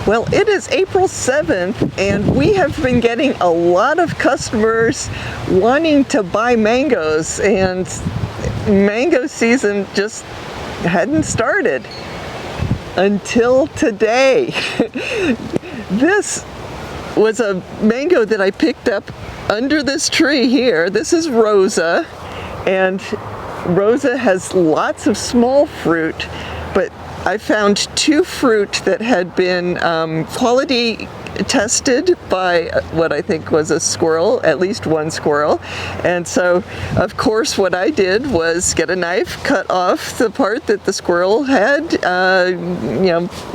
Well, it is April 7th, and we have been getting a lot of customers wanting to buy mangoes, and mango season just hadn't started until today. This was a mango that I picked up under this tree here. This is Rosa, and Rosa has lots of small fruit, but I found two fruit that had been quality tested by what I think was a squirrel, at least one squirrel. And so, of course, what I did was get a knife, cut off the part that the squirrel had,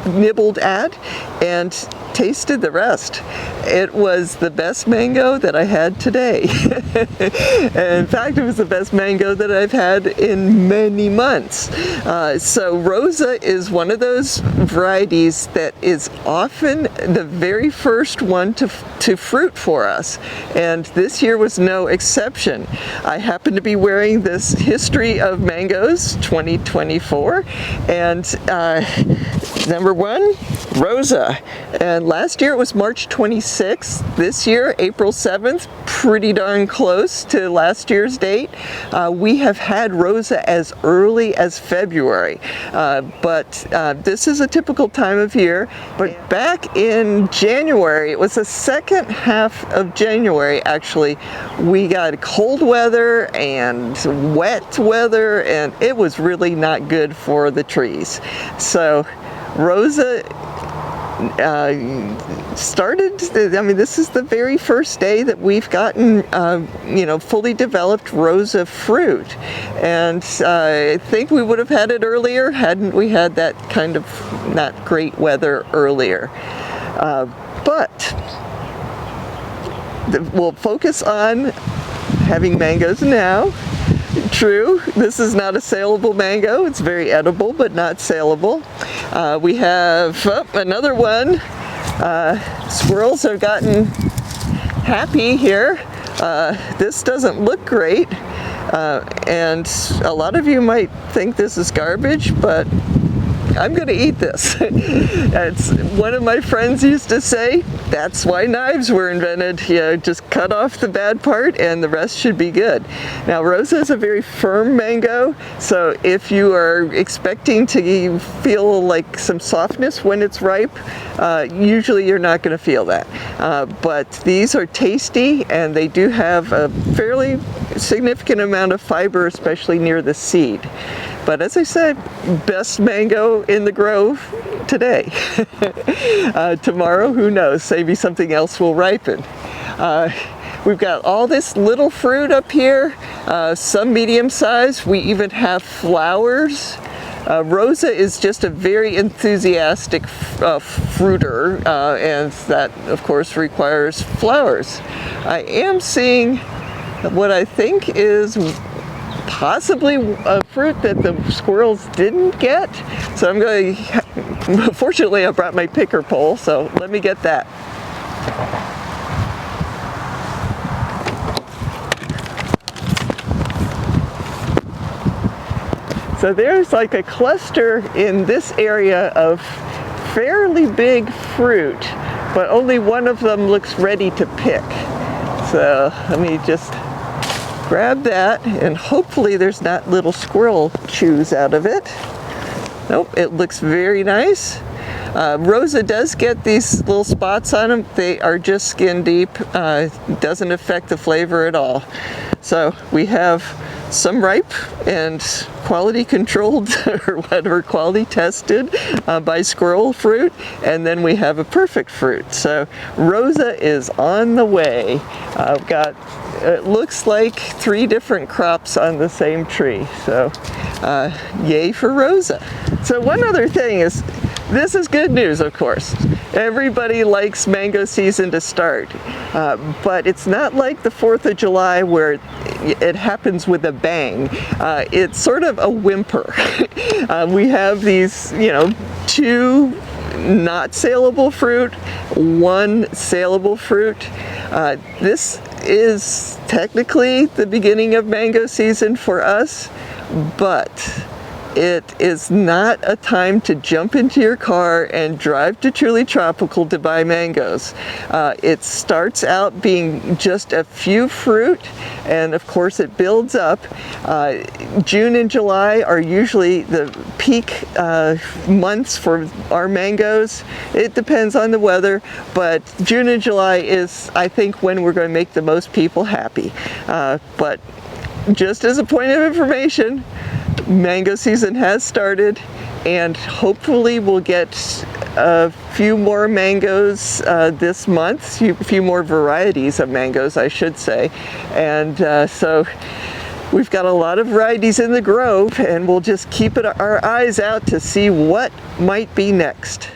nibbled at, and tasted the rest. It was the best mango that I had today. In fact, it was the best mango that I've had in many months. So Rosa is one of those varieties that is often the very first one to fruit for us, and this year was no exception. I happen to be wearing this History of Mangoes 2024, and number one, Rosa. And last year it was March 26th. This year, April 7th, pretty darn close to last year's date. We have had Rosa as early as February, but this is a typical time of year. But back in January, it was the second half of January actually, we got cold weather and wet weather, and it was really not good for the trees. So Rosa started, this is the very first day that we've gotten, fully developed Rosa fruit. And I think we would have had it earlier hadn't we had that kind of not great weather earlier. But we'll focus on having mangoes now. True, this is not a saleable mango. It's very edible, but not saleable. We have another one. Squirrels have gotten happy here. This doesn't look great. And a lot of you might think this is garbage, but I'm going to eat this. It's one of my friends used to say, that's why knives were invented. Just cut off the bad part and the rest should be good. Now, Rosa is a very firm mango, so if you are expecting to feel like some softness when it's ripe, usually you're not going to feel that. But these are tasty, and they do have a fairly significant amount of fiber, especially near the seed. But as I said, best mango in the grove today. Tomorrow, who knows, maybe something else will ripen. We've got all this little fruit up here, some medium size. We even have flowers. Rosa is just a very enthusiastic fruiter, and that, of course, requires flowers. I am seeing what I think is possibly a fruit that the squirrels didn't get. So I'm going to, fortunately I brought my picker pole, so let me get that. So there's like a cluster in this area of fairly big fruit, but only one of them looks ready to pick. So let me just grab that, and hopefully there's not little squirrel chews out of it. Nope, it looks very nice. Rosa does get these little spots on them. They are just skin deep. Doesn't affect the flavor at all. So we have some ripe and quality controlled or whatever, quality tested by squirrel fruit, and then we have a perfect fruit. So Rosa is on the way. I've got, it looks like 3 different crops on the same tree. So yay for Rosa. So one other thing is, this is good news, of course. Everybody likes mango season to start, but it's not like the 4th of July where it happens with a bang. It's sort of a whimper. We have these, 2 not saleable fruit, 1 saleable fruit. This is technically the beginning of mango season for us, but it is not a time to jump into your car and drive to Truly Tropical to buy mangoes. It starts out being just a few fruit, and of course it builds up. June and July are usually the peak months for our mangoes. It depends on the weather, but June and July is, I think, when we're going to make the most people happy. But just as a point of information, mango season has started, and hopefully we'll get a few more mangoes this month, a few more varieties of mangoes, I should say. And so we've got a lot of varieties in the grove, and we'll just keep our eyes out to see what might be next.